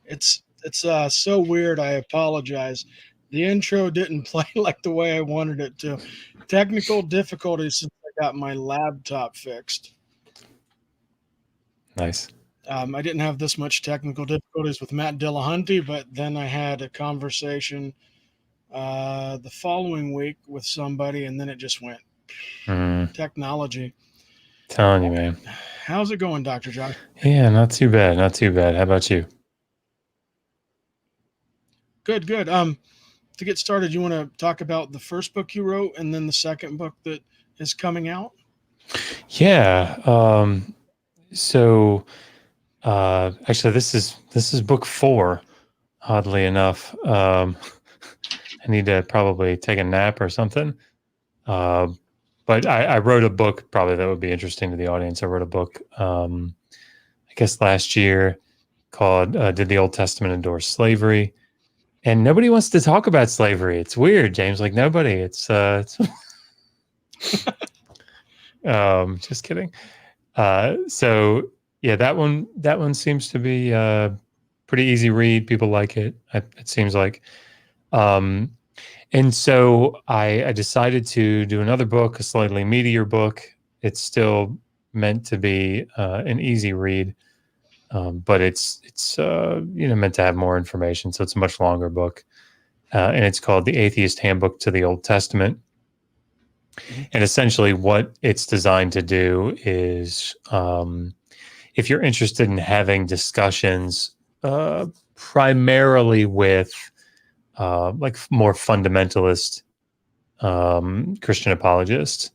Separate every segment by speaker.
Speaker 1: It's so weird. I apologize. The intro didn't play like the way I wanted it to. Technical difficulties since I got my laptop fixed.
Speaker 2: Nice.
Speaker 1: I didn't have this much technical difficulties with Matt Dillahunty, but then I had a conversation the following week with somebody, and then it just went
Speaker 2: Mm,
Speaker 1: technology.
Speaker 2: telling you, man.
Speaker 1: How's it going, Dr. Josh?
Speaker 2: Yeah, not too bad. Not too bad. How about you?
Speaker 1: Good, good. To get started, you want to talk about the first book you wrote and then the second book that is coming out?
Speaker 2: Yeah. So actually this is book 4, oddly enough. I need to probably take a nap or something. Uh, but I wrote a book probably that would be interesting to the audience. I wrote a book, I guess last year, called Did the Old Testament Endorse Slavery? And nobody wants to talk about slavery. It's weird, James. Like nobody. It's just kidding. So yeah, that one seems to be pretty easy read. People like it. It seems like. Um, and so I decided to do another book, a slightly meatier book. It's still meant to be an easy read, but it's meant to have more information. So it's a much longer book, and it's called "The Atheist Handbook to the Old Testament."
Speaker 1: Mhm.
Speaker 2: And essentially, what it's designed to do is, if you're interested in having discussions, primarily with like more fundamentalist Christian apologists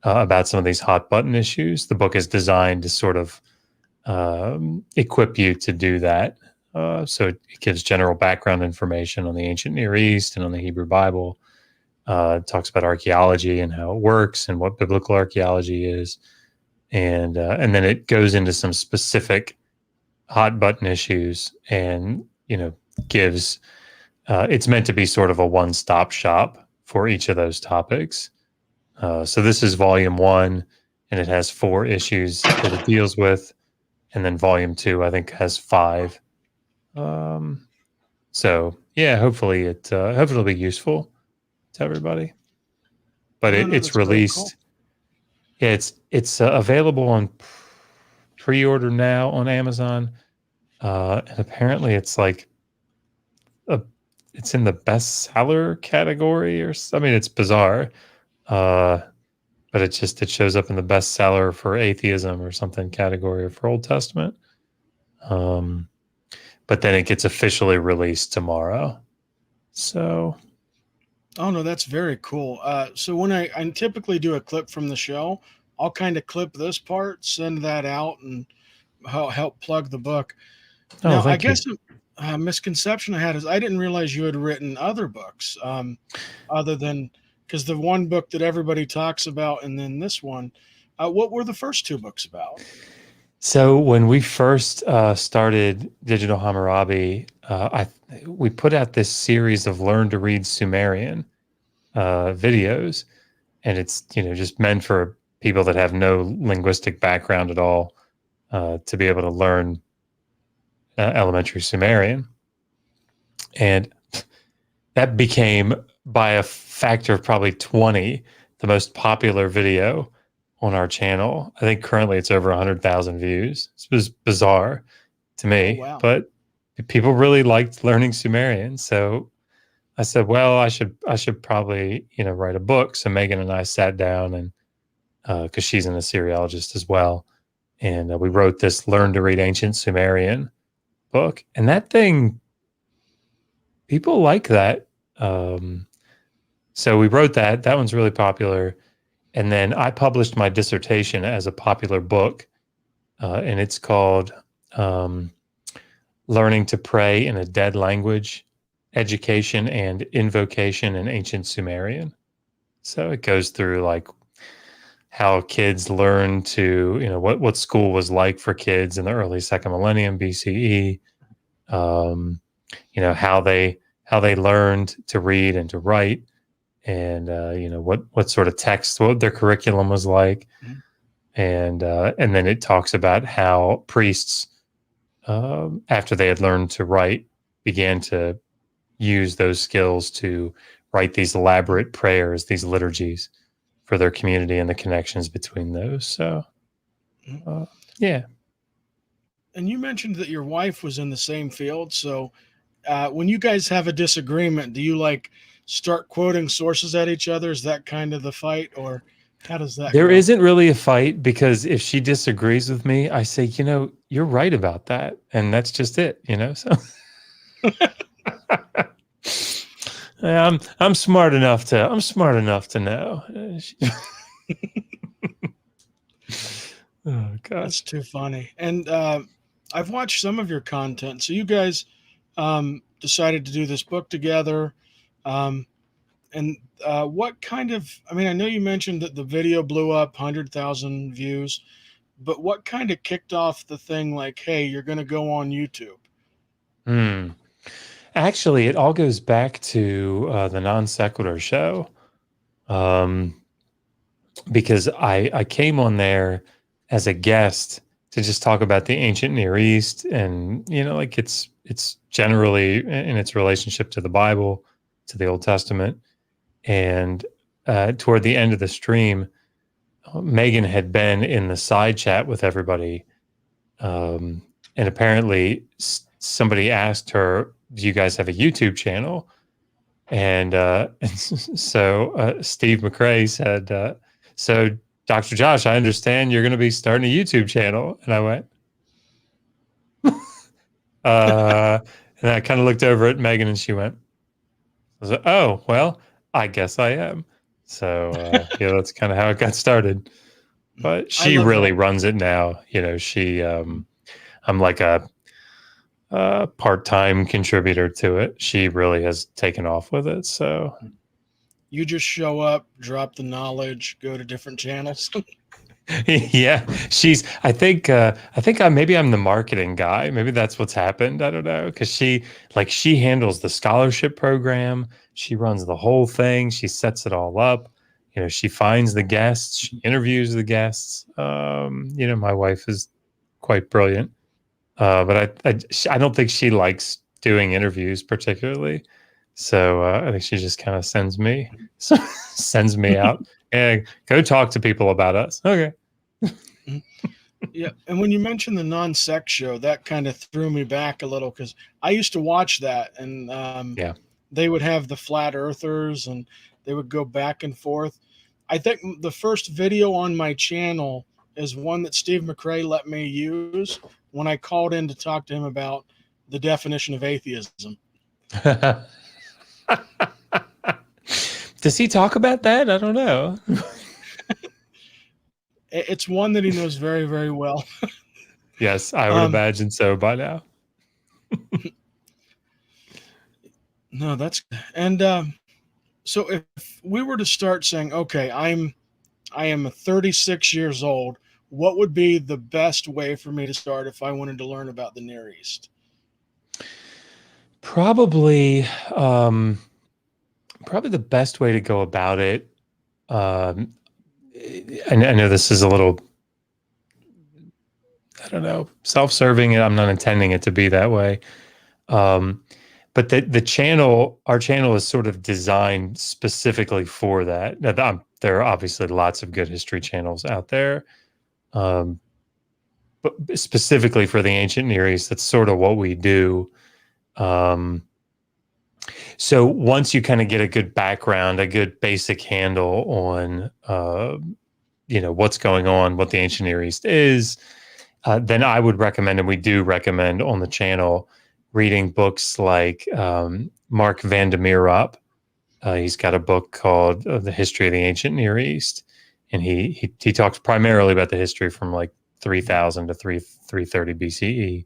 Speaker 2: about some of these hot button issues, the book is designed to sort of equip you to do that. So it gives general background information on the ancient Near East and on the Hebrew Bible. It talks about archaeology and how it works and what biblical archaeology is, and then it goes into some specific hot button issues, and gives. It's meant to be sort of a one-stop shop for each of those topics. So this is volume 1, and it has 4 issues that it deals with, and then volume 2, I think, has 5. Um, so yeah, hopefully it'll be useful to everybody. But
Speaker 1: No, no,
Speaker 2: it's
Speaker 1: that's very cool.
Speaker 2: released. Yeah, it's available on pre-order now on Amazon, and apparently a, it's in the bestseller category, I mean, it's bizarre, uh, but it shows up in the bestseller for atheism or something category for Old Testament. Um, but then it gets officially released tomorrow. So
Speaker 1: Oh no, that's very cool. So when I typically do a clip from the show, I'll kind of clip this part, send that out, and help plug the book.
Speaker 2: oh,
Speaker 1: Now, I
Speaker 2: thank you.
Speaker 1: guess a misconception I had is I didn't realize you had written other books, other than because the one book that everybody talks about, and then this one. What were the first two books about?
Speaker 2: So when we first started Digital Hammurabi, we put out this series of Learn to Read Sumerian videos, and it's just meant for people that have no linguistic background at all, to be able to learn elementary Sumerian, and that became, by a factor of probably 20, the most popular video on our channel. I think currently it's over 100,000 views. It was bizarre to
Speaker 1: Oh
Speaker 2: me,
Speaker 1: wow.
Speaker 2: but people really liked learning Sumerian. So I said, well, I should probably write a book. So Megan and I sat down, and because she's an Assyriologist as well, and we wrote this Learn to Read Ancient Sumerian book, and that thing, people like that. Um, so we wrote that. That one's really popular. And then I published my dissertation as a popular book, and it's called um, Learning to Pray in a Dead Language, Education and Invocation in Ancient Sumerian. So it goes through like how kids learn to, what school was like for kids in the early second millennium BCE, um, how they learned to read and to write, and what sort of text, what their curriculum was like,
Speaker 1: Mhm.
Speaker 2: and then it talks about how priests after they had learned to write, began to use those skills to write these elaborate prayers, these liturgies for their community and the connections between those. So, yeah.
Speaker 1: And you mentioned that your wife was in the same field. So when you guys have a disagreement, do you like start quoting sources at each other? Is that kind of the fight, or how does that
Speaker 2: There
Speaker 1: go?
Speaker 2: isn't really a fight because if she disagrees with me, I say, you're right about that. And that's just it, So I'm smart enough to know. Oh
Speaker 1: That's
Speaker 2: gosh.
Speaker 1: too funny. And I've watched some of your content. So you guys decided to do this book together. Um, and what kind of, I mean, I know you mentioned that the video blew up 100,000 views, but what kind of kicked off the thing like, hey, you're going to go on YouTube?
Speaker 2: Hmm. Actually, it all goes back to the non sequitur show, um, because I came on there as a guest to just talk about the ancient Near East and like it's generally in its relationship to the Bible, to the Old Testament, and toward the end of the stream, Megan had been in the side chat with everybody, and apparently somebody asked her, "Do you guys have a YouTube channel?" And so Steve McRae said, "So Dr. Josh, I understand you're going to be starting a YouTube channel." And I went, and I kind of looked over at Megan, and she went, I was like, "Oh, well, I guess I am." So yeah, that's kind of how it got started. But
Speaker 1: I
Speaker 2: she
Speaker 1: love
Speaker 2: really
Speaker 1: that.
Speaker 2: runs it now. I'm like a part-time contributor to it. She really has taken off with it. So
Speaker 1: You just show up, drop the knowledge, go to different channels.
Speaker 2: yeah, I think I'm the marketing guy. Maybe that's what's happened. I don't know. Because she handles the scholarship program. She runs the whole thing. She sets it all up. She finds the guests, she interviews the guests. My wife is quite brilliant. But I don't think she likes doing interviews particularly. So I think she just kind of sends me out and go talk to people about us. Okay.
Speaker 1: Yeah, and when you mentioned the non-sex show, that kind of threw me back a little because I used to watch that, and
Speaker 2: Yeah.
Speaker 1: they would have the flat earthers, and they would go back and forth. I think the first video on my channel is one that Steve McRae let me use when I called in to talk to him about the definition of atheism.
Speaker 2: Does he talk about that? I don't know.
Speaker 1: It's one that he knows very, very well.
Speaker 2: Yes, I would
Speaker 1: Um,
Speaker 2: imagine so by now.
Speaker 1: no, that's and so if we were to start saying, okay, I am 36 years old. What would be the best way for me to start if I wanted to learn about the Near East?
Speaker 2: Probably, um, probably the best way to go about it. Um, I know this is a little, I don't know, self-serving. I'm not intending it to be that way. Um, but our channel is sort of designed specifically for that. Now, there are obviously lots of good history channels out there, um, but specifically for the ancient Near East, that's sort of what we do. Um, so once you kind of get a good background, a good basic handle on, what's going on, what the ancient Near East is, then I would recommend, and we do recommend on the channel, reading books like Mark van der Meerop. He's got a book called The History of the Ancient Near East, and he talks primarily about the history from like 3000 to 330 BCE.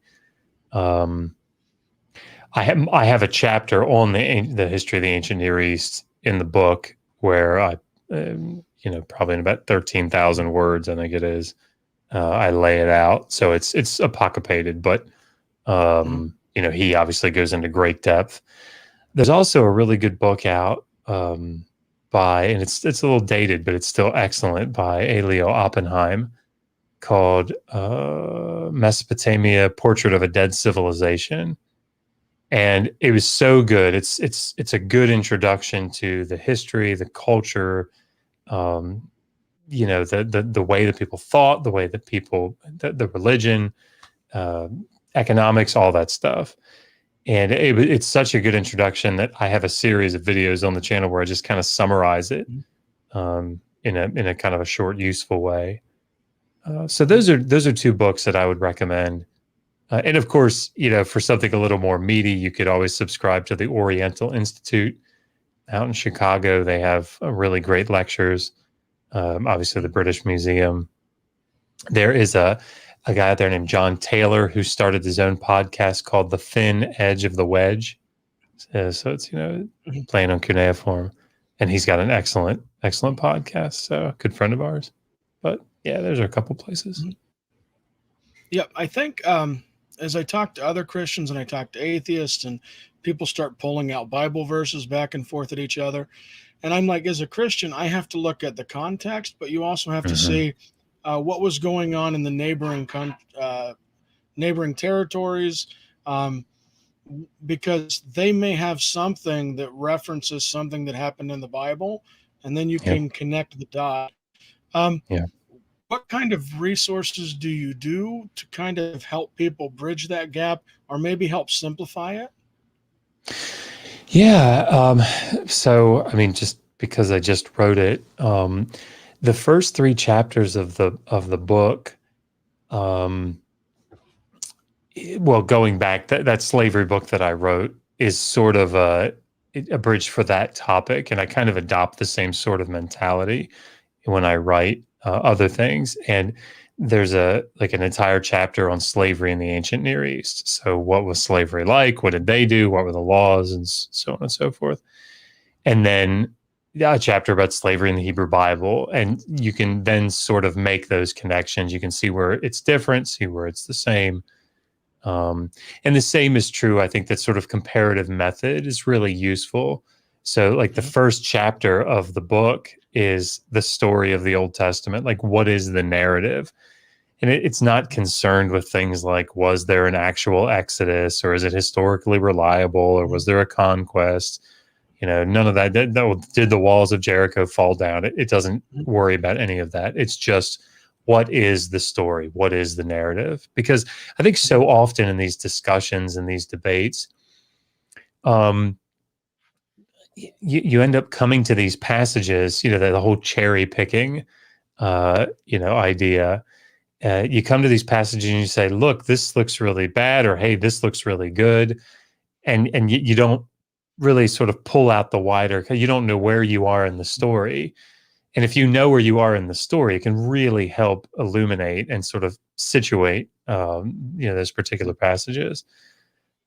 Speaker 2: I have a chapter on the history of the ancient Near East in the book where probably in about 13,000 words, I think it is. I lay it out, so it's apocalypated, but
Speaker 1: Mhm.
Speaker 2: he obviously goes into great depth. There's also a really good book out and it's a little dated, but it's still excellent, by Elio Oppenheim. called Mesopotamia: Portrait of a Dead Civilization, and it was so good. It's a good introduction to the history, the culture, um, the way that people thought, the way that people, the religion, uh, economics, all that stuff. And it's such a good introduction that I have a series of videos on the channel where I just kind of summarize it
Speaker 1: Mhm.
Speaker 2: in a kind of a short, useful way. So
Speaker 1: Mhm.
Speaker 2: those are two books that I would recommend. And of course, for something a little more meaty, you could always subscribe to the Oriental Institute out in Chicago. They have really great lectures. Obviously, the British Museum. There is a guy out there named John Taylor who started his own podcast called The Thin Edge of the Wedge. So it's
Speaker 1: Mhm.
Speaker 2: playing on cuneiform, and he's got an excellent podcast. So a good friend of ours. But yeah, there's a couple places.
Speaker 1: Mhm. Yeah, I think as I talk to other Christians and I talk to atheists, and people start pulling out Bible verses back and forth at each other, and I'm like, as a Christian, I have to look at the context, but you also have to
Speaker 2: Hmm.
Speaker 1: see what was going on in the neighboring territories, um, because they may have something that references something that happened in the Bible, and then you
Speaker 2: Yeah,
Speaker 1: can connect the dot. Um,
Speaker 2: yeah.
Speaker 1: what kind of resources do you do to kind of help people bridge that gap, or maybe help simplify it?
Speaker 2: Yeah. So, I mean, just because I just wrote it, the first three chapters of the book, um, well, going back, that slavery book that I wrote is sort of a bridge for that topic, and I kind of adopt the same sort of mentality when I write other things. And there's an entire chapter on slavery in the ancient Near East. So, what was slavery like? What did they do? What were the laws, and so on and so forth. And then a chapter about slavery in the Hebrew Bible. And you can then sort of make those connections. You can see where it's different, see where it's the same. And the same is true. I think that sort of comparative method is really useful. So, like the
Speaker 1: Mhm.
Speaker 2: first chapter of the book is the story of the Old Testament. Like, what is the narrative? And it's not concerned with things like, was there an actual Exodus, or is it historically reliable, or
Speaker 1: Mhm.
Speaker 2: was there a conquest? None of that. No, did the walls of Jericho fall down? It doesn't
Speaker 1: Mhm.
Speaker 2: worry about any of that. It's just, what is the story? What is the narrative? Because I think so often in these discussions and these debates, um, you end up coming to these passages, the whole cherry picking, idea. You come to these passages and you say, look, this looks really bad, or hey, this looks really good. And you don't really sort of pull out the wider, because you don't know where you are in the story. And if you know where you are in the story, it can really help illuminate and sort of situate, those particular passages.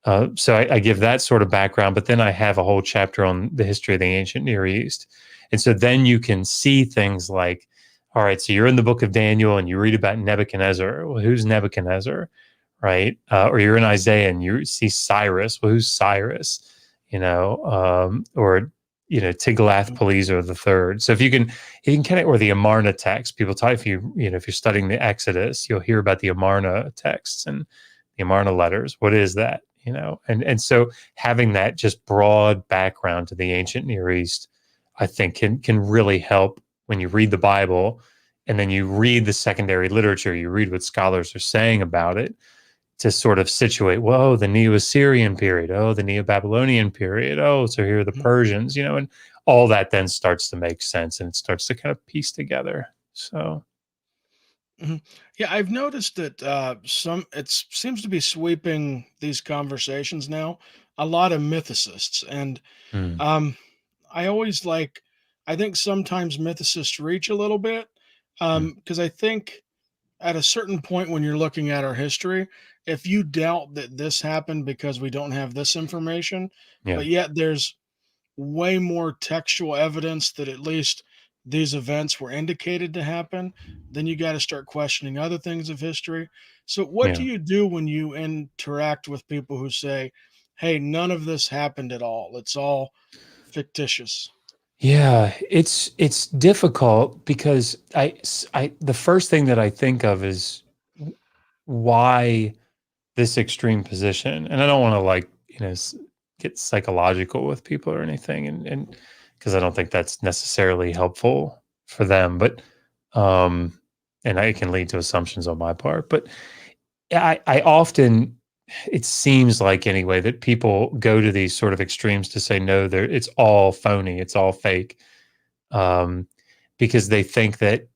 Speaker 2: So I give that sort of background, but then I have a whole chapter on the history of the ancient Near East. And so then you can see things like, all right, so you're in the book of Daniel and you read about Nebuchadnezzar. Well, who's Nebuchadnezzar? Right? Or you're in Isaiah and you see Cyrus. Well, who's Cyrus? Or Tiglath-Pileser the third. So if you can kind of, or the Amarna text. People talk, if you're studying the Exodus, you'll hear about the Amarna texts and the Amarna letters. What is that? And so having that just broad background to the ancient Near East, I think can really help when you read the Bible, and then you read the secondary literature, you read what scholars are saying about it, to sort of situate, whoa, the Neo-Assyrian period, oh, the Neo-Babylonian period, oh, so here are the
Speaker 1: Mhm.
Speaker 2: Persians, and all that then starts to make sense, and it starts to kind of piece together. So,
Speaker 1: Mhm. Yeah, I've noticed that it seems to be sweeping these conversations now. A lot of mythicists, and
Speaker 2: mm,
Speaker 1: um, I always like. I think sometimes mythicists reach a little bit,
Speaker 2: mm,
Speaker 1: because I think at a certain point when you're looking at our history, if you doubt that this happened because we don't have this information,
Speaker 2: yeah,
Speaker 1: but yet there's way more textual evidence that at least these events were indicated to happen, then you got to start questioning other things of history. So, what do
Speaker 2: yeah.
Speaker 1: you do when you interact with people who say, hey, none of this happened at all? It's all fictitious.
Speaker 2: Yeah, it's difficult because the first thing that I think of is why this extreme position. And I don't want to like, get psychological with people or anything, and because I don't think that's necessarily helpful for them, but um and it can lead to assumptions on my part. But I often, it seems like anyway, that people go to these sort of extremes to say no, there it's all phony, it's all fake, um, because they think that,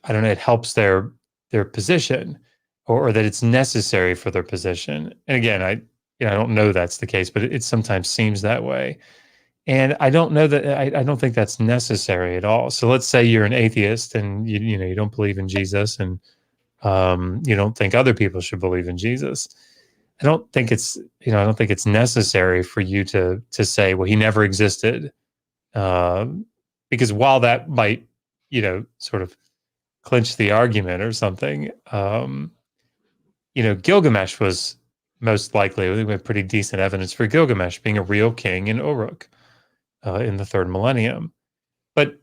Speaker 2: I don't know, it helps their position, or that it's necessary for their position. And again, I don't know that's the case, but it sometimes seems that way. And I don't know that I don't think that's necessary at all. So let's say you're an atheist and you don't believe in Jesus, and you don't think other people should believe in Jesus. I don't think it's necessary for you to say, well, he never existed, um, because while that might, sort of clinch the argument or something, Gilgamesh was most likely, we have pretty decent evidence for Gilgamesh being a real king in Uruk, in the third millennium. But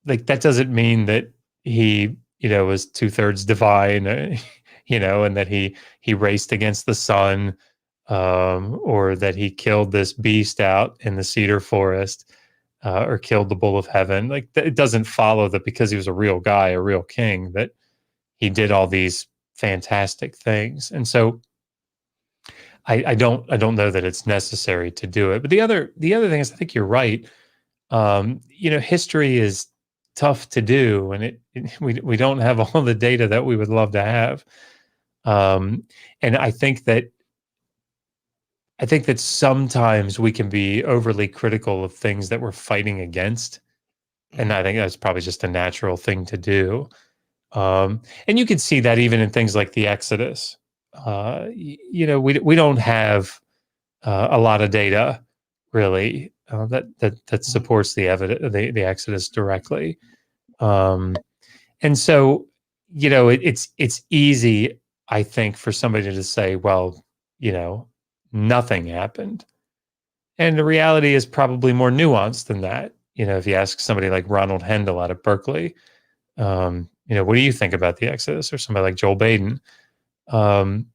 Speaker 2: like that doesn't mean that he, was two-thirds divine, and that he raced against the sun, or that he killed this beast out in the cedar forest, or killed the bull of heaven. Like it doesn't follow that because he was a real guy, a real king, that he did all these fantastic things. And so I don't know that it's necessary to do it. But the other thing is, I think you're right. History is tough to do, and we don't have all the data that we would love to have. Um, and I think that sometimes we can be overly critical of things that we're fighting against, and I think that's probably just a natural thing to do. And you can see that even in things like the Exodus. We don't have a lot of data really, that supports the evidence, the Exodus directly. Um, and so, it's easy, I think, for somebody to say, well, nothing happened. And the reality is probably more nuanced than that. If you ask somebody like Ronald Hendel out of Berkeley, what do you think about the Exodus, or somebody like Joel Baden? Um,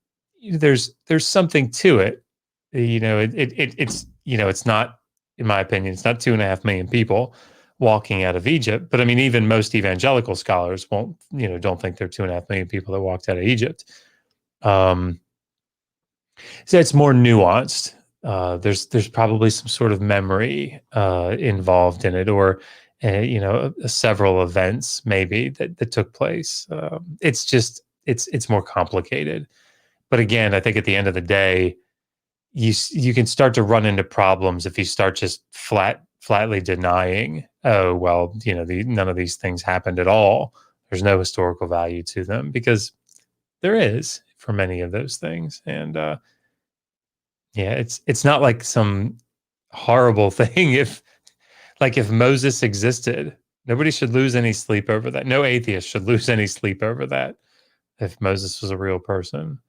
Speaker 2: there's something to it. It's not, in my opinion, it's not 2.5 million people walking out of Egypt. But I mean, even most evangelical scholars don't think there are 2.5 million people that walked out of Egypt. Um, so it's more nuanced. There's probably some sort of memory involved in it, or several events maybe that took place. It's more complicated. But again, I think at the end of the day, you can start to run into problems if you start just flatly denying, oh well, none of these things happened at all. There's no historical value to them, because there is for many of those things. And yeah, it's not like some horrible thing. If Moses existed, nobody should lose any sleep over that. No atheist should lose any sleep over that, if Moses was a real person,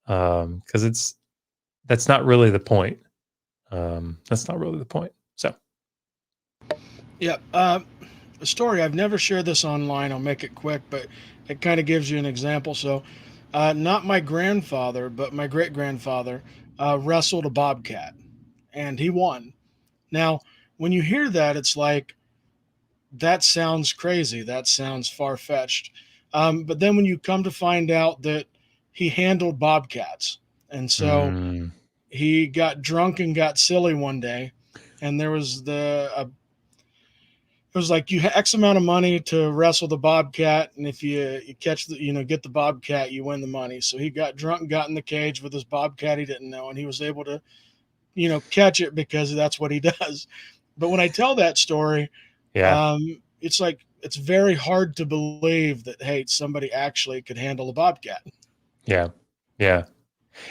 Speaker 2: because that's not really the point. That's not really the point. So
Speaker 1: Yeah. A story. I've never shared this online. I'll make it quick, but it kind of gives you an example. So, not my grandfather, but my great grandfather wrestled a bobcat, and he won. Now, when you hear that, it's like, that sounds crazy. That sounds far fetched. But then when you come to find out that he handled bobcats, and so
Speaker 2: mm,
Speaker 1: he got drunk and got silly one day, and there was it was like, you have X amount of money to wrestle the bobcat, and if you catch the get the bobcat, you win the money. So he got drunk and got in the cage with his bobcat he didn't know, and he was able to catch it because that's what he does. But when I tell that story,
Speaker 2: yeah,
Speaker 1: it's like, it's very hard to believe that, hey, somebody actually could handle a bobcat.
Speaker 2: yeah, yeah.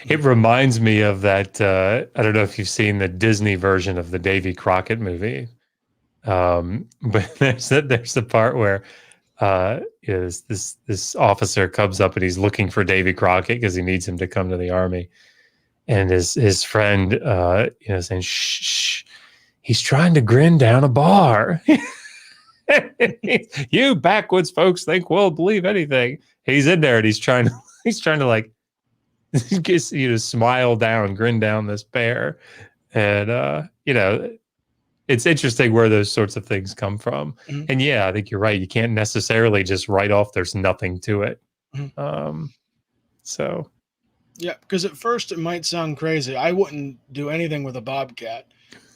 Speaker 2: It reminds me of that. I don't know if you've seen the Disney version of the Davy Crockett movie, but there's a part where is this officer comes up and he's looking for Davy Crockett because he needs him to come to the army, and his friend, saying shh, shh. he's trying to grin down a bar. You backwoods folks think we'll believe anything. He's in there and he's trying to like get you to smile down, grin down this bear. And it's interesting where those sorts of things come from.
Speaker 1: Mhm,
Speaker 2: And yeah, I think you're right. You can't necessarily just write off there's nothing to it.
Speaker 1: mhm.
Speaker 2: Um, so
Speaker 1: Yeah, because at first it might sound crazy. I wouldn't do anything with a bobcat,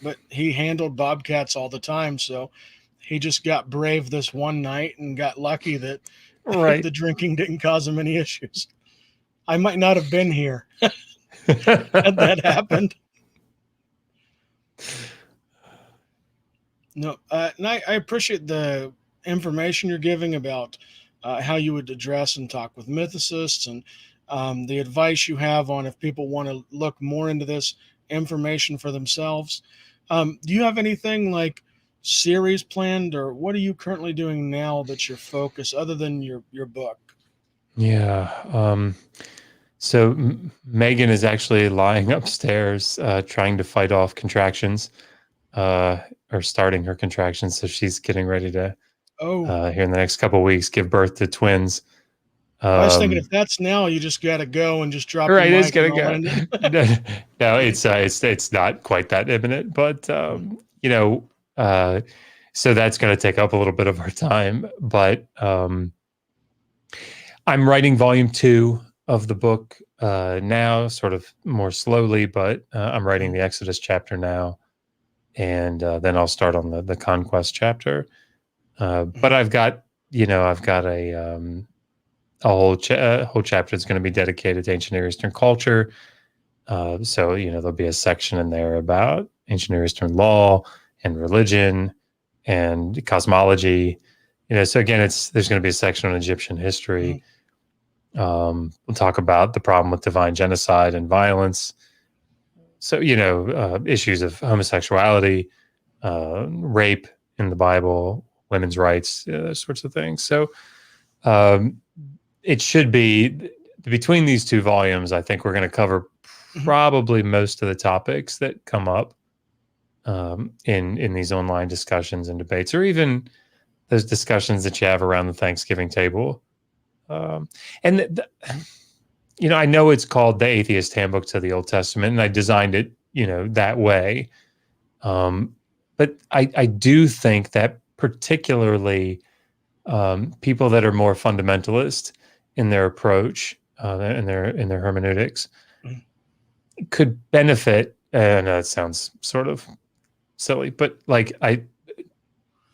Speaker 1: but he handled bobcats all the time. So he just got brave this one night and got lucky that
Speaker 2: right.
Speaker 1: the drinking didn't cause him any issues. I might not have been here had that happened. No, and I appreciate the information you're giving about how you would address and talk with mythicists, and the advice you have on if people want to look more into this information for themselves. Do you have anything like series planned, or what are you currently doing now that's your focus other than your book?
Speaker 2: Yeah. So Megan is actually lying upstairs, trying to fight off contractions, or starting her contractions. So she's getting ready to,
Speaker 1: Oh,
Speaker 2: here in the next couple of weeks, give birth to twins.
Speaker 1: I was thinking if
Speaker 2: Um,
Speaker 1: that's now, you just got to go and just drop your
Speaker 2: right, it's
Speaker 1: mic and
Speaker 2: gonna
Speaker 1: I'll
Speaker 2: go.
Speaker 1: end it.
Speaker 2: No, it's not quite that imminent, but so that's going to take up a little bit of our time. But I'm writing volume 2 of the book now, sort of more slowly, but I'm writing the Exodus chapter now, and then I'll start on the conquest chapter. But I've got a whole whole chapter that's going to be dedicated to ancient Near Eastern culture. So there'll be a section in there about ancient Near Eastern law and religion and cosmology. So again, there's going to be a section on Egyptian history. We'll talk about the problem with divine genocide and violence. So, issues of homosexuality, rape in the Bible, women's rights, those sorts of things. So, um, it should be between these 2 volumes. I think we're going to cover probably most of the topics that come up in these online discussions and debates, or even those discussions that you have around the Thanksgiving table. And I know it's called the Atheist Handbook to the Old Testament, and I designed it, that way. But I do think that particularly people that are more fundamentalist in their approach, in their hermeneutics, could benefit. And it sounds sort of silly, but like I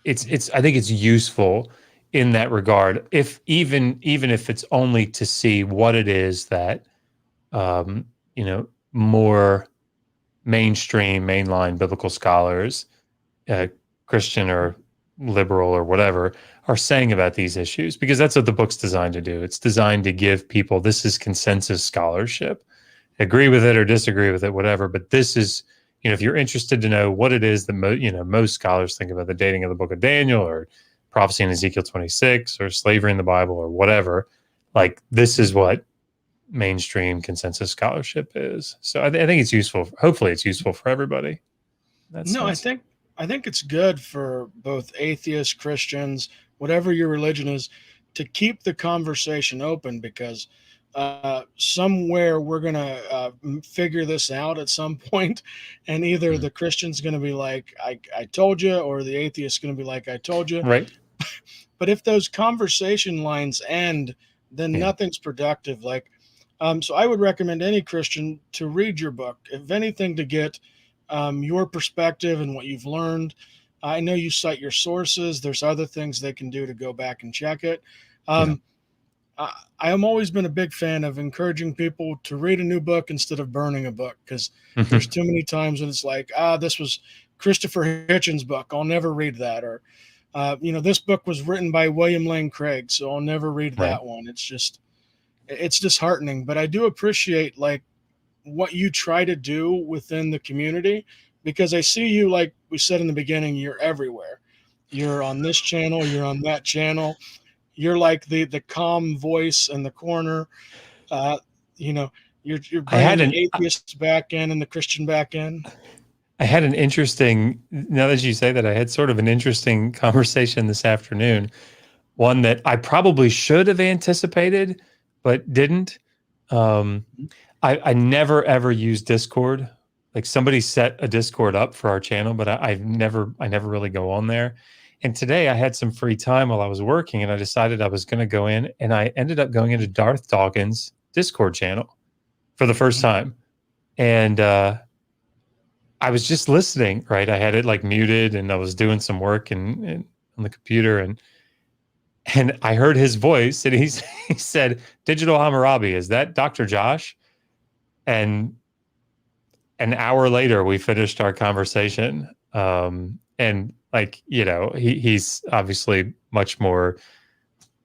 Speaker 2: think it's useful in that regard, if even if it's only to see what it is that more mainstream mainline biblical scholars, Christian or liberal or whatever, are saying about these issues, because that's what the book's designed to do. It's designed to give people, this is consensus scholarship, agree with it or disagree with it, whatever, but this is, if you're interested to know what it is that most scholars think about the dating of the book of Daniel, or prophecy in Ezekiel 26, or slavery in the Bible, or whatever, like this is what mainstream consensus scholarship is. So I think it's useful. Hopefully it's useful for everybody.
Speaker 1: No, I think it's good for both atheists, Christians, whatever your religion is, to keep the conversation open, because somewhere we're gonna figure this out at some point, and either the Christian's gonna be like, I told you," or the atheist's gonna be like, "I told you."
Speaker 2: right.
Speaker 1: But if those conversation lines end, then
Speaker 2: Yeah.
Speaker 1: nothing's productive. So I would recommend any Christian to read your book, if anything, to get your perspective and what you've learned. I know you cite your sources. There's other things they can do to go back and check it.
Speaker 2: Yeah.
Speaker 1: I am always been a big fan of encouraging people to read a new book instead of burning a book, because there's too many times when it's like, this was Christopher Hitchens' book, I'll never read that, or this book was written by William Lane Craig, so I'll never read
Speaker 2: Right.
Speaker 1: that one. It's disheartening. But I do appreciate like what you try to do within the community, because I see you, like we said in the beginning, you're everywhere. You're on this channel, you're on that channel. You're like the calm voice in the corner. Uh, you know, you're
Speaker 2: I
Speaker 1: bringing
Speaker 2: had
Speaker 1: the
Speaker 2: an
Speaker 1: atheists back in and the Christian back in.
Speaker 2: I had an interesting, now that you say that, I had sort of an interesting conversation this afternoon, one that I probably should have anticipated, but didn't. Um,
Speaker 1: Mhm.
Speaker 2: I never ever use Discord. Like somebody set a Discord up for our channel, but I never really go on there. And today I had some free time while I was working, and I decided I was going to go in, and I ended up going into Darth Dawkins' Discord channel for the first
Speaker 1: Mhm.
Speaker 2: time. And I was just listening, right? I had it like muted, and I was doing some work and on the computer, and I heard his voice, and he said, "Digital Hammurabi, is that Dr. Josh?" And an hour later, we finished our conversation. And like, he's obviously much more,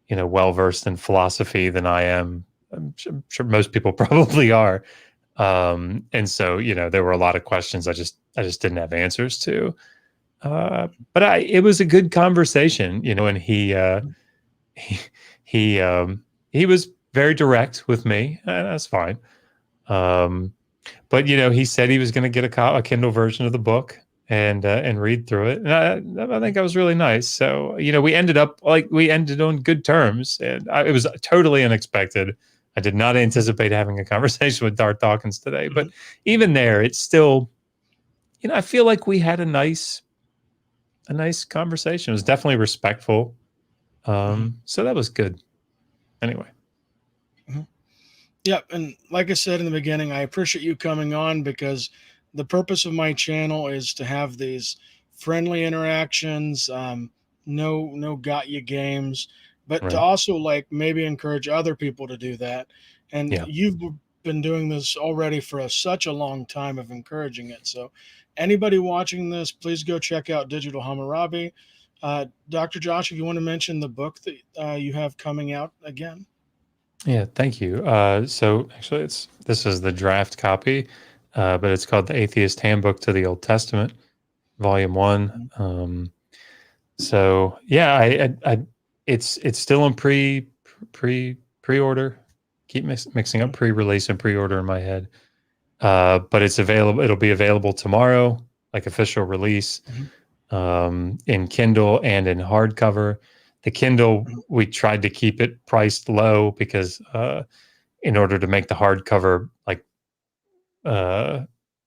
Speaker 2: well versed in philosophy than I am. I'm sure most people probably are. And so, there were a lot of questions I just didn't have answers to. But it was a good conversation, and he, he, um, he was very direct with me. And that's fine. Um, but he said he was going to get a Kindle version of the book and read through it, and I think that was really nice. So we ended on good terms, and it was totally unexpected. I did not anticipate having a conversation with Darth Dawkins today, but
Speaker 1: Mhm.
Speaker 2: even there, it's still, I feel like we had a nice conversation. It was definitely respectful.
Speaker 1: Mhm.
Speaker 2: So that was good. Anyway,
Speaker 1: Mhm. Yep, and like I said in the beginning, I appreciate you coming on because the purpose of my channel is to have these friendly interactions, no got you games, but to
Speaker 2: right?
Speaker 1: also like maybe encourage other people to do that. And
Speaker 2: Yeah.
Speaker 1: you've been doing this already for such a long time of encouraging it. So, anybody watching this, please go check out Digital Hammurabi. Dr. Josh, if you want to mention the book that you have coming out again.
Speaker 2: Yeah, thank you. So actually, this is the draft copy, but it's called "The Atheist Handbook to the Old Testament," Volume One.
Speaker 1: Mhm.
Speaker 2: So yeah, it's still in pre-order. Keep mixing up
Speaker 1: Mhm.
Speaker 2: pre-release and pre-order in my head. But it's available. It'll be available tomorrow, like official release,
Speaker 1: Mhm.
Speaker 2: in Kindle and in hardcover. The Kindle,
Speaker 1: Mhm.
Speaker 2: we tried to keep it priced low because in order to make the hardcover like uh,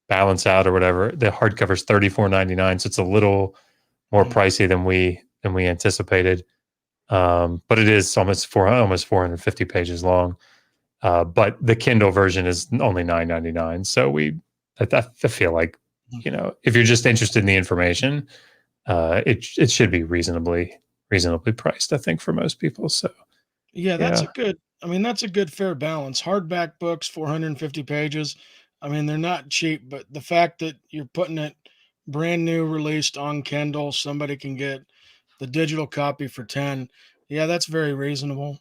Speaker 2: balance out or whatever. The hardcover is $34.99, so it's a little more
Speaker 1: Mhm.
Speaker 2: pricey than we anticipated. But it is almost 450 pages long. But the Kindle version is only $9.99. So I feel like,
Speaker 1: Mhm.
Speaker 2: if you're just interested in the information, it should be reasonably priced, I think, for most people. So
Speaker 1: Yeah, that's
Speaker 2: yeah.
Speaker 1: a good. I mean, that's a good fair balance. Hardback books, 450 pages. I mean, they're not cheap, but the fact that you're putting it brand new released on Kindle, somebody can get the digital copy for 10. Yeah, that's very reasonable.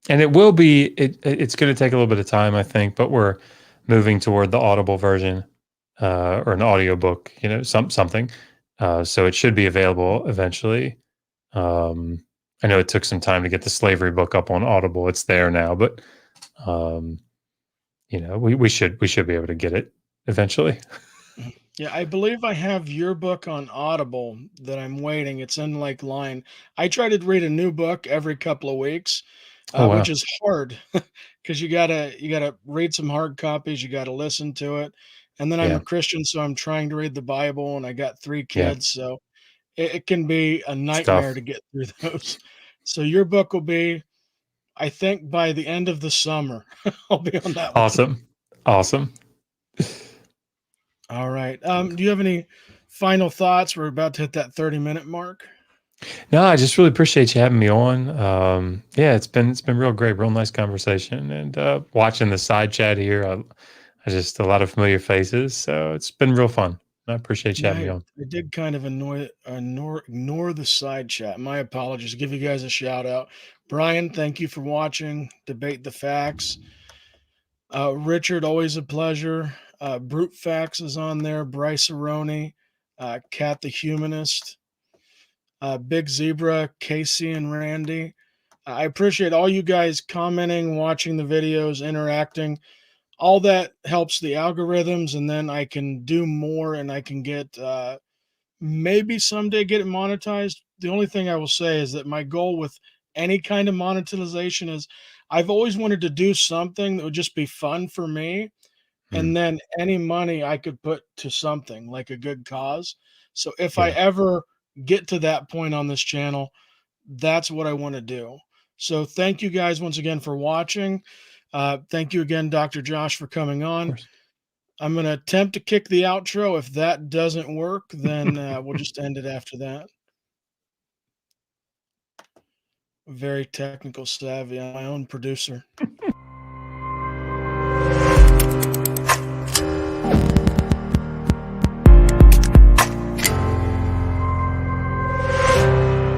Speaker 2: And it's going to take a little bit of time, I think, but we're moving toward the Audible version, or an audiobook, something. So it should be available eventually. Um, I know it took some time to get the slavery book up on Audible. It's there now, but um, we should be able to get it eventually.
Speaker 1: Mhm. Yeah, I believe I have your book on Audible that I'm waiting. It's in like line. I try to read a new book every couple of weeks,
Speaker 2: Oh
Speaker 1: which
Speaker 2: wow.
Speaker 1: is hard because you gotta read some hard copies. You gotta listen to it, and then I'm a
Speaker 2: Yeah.
Speaker 1: Christian, so I'm trying to read the Bible, and I got three
Speaker 2: Yeah.
Speaker 1: kids, so it can be a
Speaker 2: It's
Speaker 1: nightmare
Speaker 2: tough.
Speaker 1: to get through those. So your book will be, I think, by the end of the summer. I'll be on that one.
Speaker 2: Awesome. Awesome.
Speaker 1: All right. Do you have any final thoughts? We're about to hit that 30-minute mark.
Speaker 2: No, I just really appreciate you having me on. Yeah, it's been real great, real nice conversation, and watching the side chat here. I just a lot of familiar faces, so it's been real fun. I appreciate you
Speaker 1: Yeah,
Speaker 2: having me
Speaker 1: I,
Speaker 2: on.
Speaker 1: I did kind of ignore the side chat. My apologies. Give you guys a shout out. Brian, thank you for watching. Debate the Facts. Richard, always a pleasure. Brute Facts is on there. Bryce Aroni, Cat the Humanist, Big Zebra, Casey and Randy. I appreciate all you guys commenting, watching the videos, interacting. all that helps the algorithms, and then I can do more, and I can get maybe someday get it monetized. The only thing I will say is that my goal with any kind of monetization is I've always wanted to do something that would just be fun for me,
Speaker 2: Mm,
Speaker 1: and then any money I could put to something like a good cause. So if I
Speaker 2: yeah,
Speaker 1: ever get to that point on this channel, that's what I want to do. So thank you guys once again for watching. Thank you again, Dr. Josh, for coming
Speaker 2: of
Speaker 1: on.
Speaker 2: course.
Speaker 1: I'm going to attempt to kick the outro. If that doesn't work, then we'll just end it after that. Very technical savvy. I'm my own producer.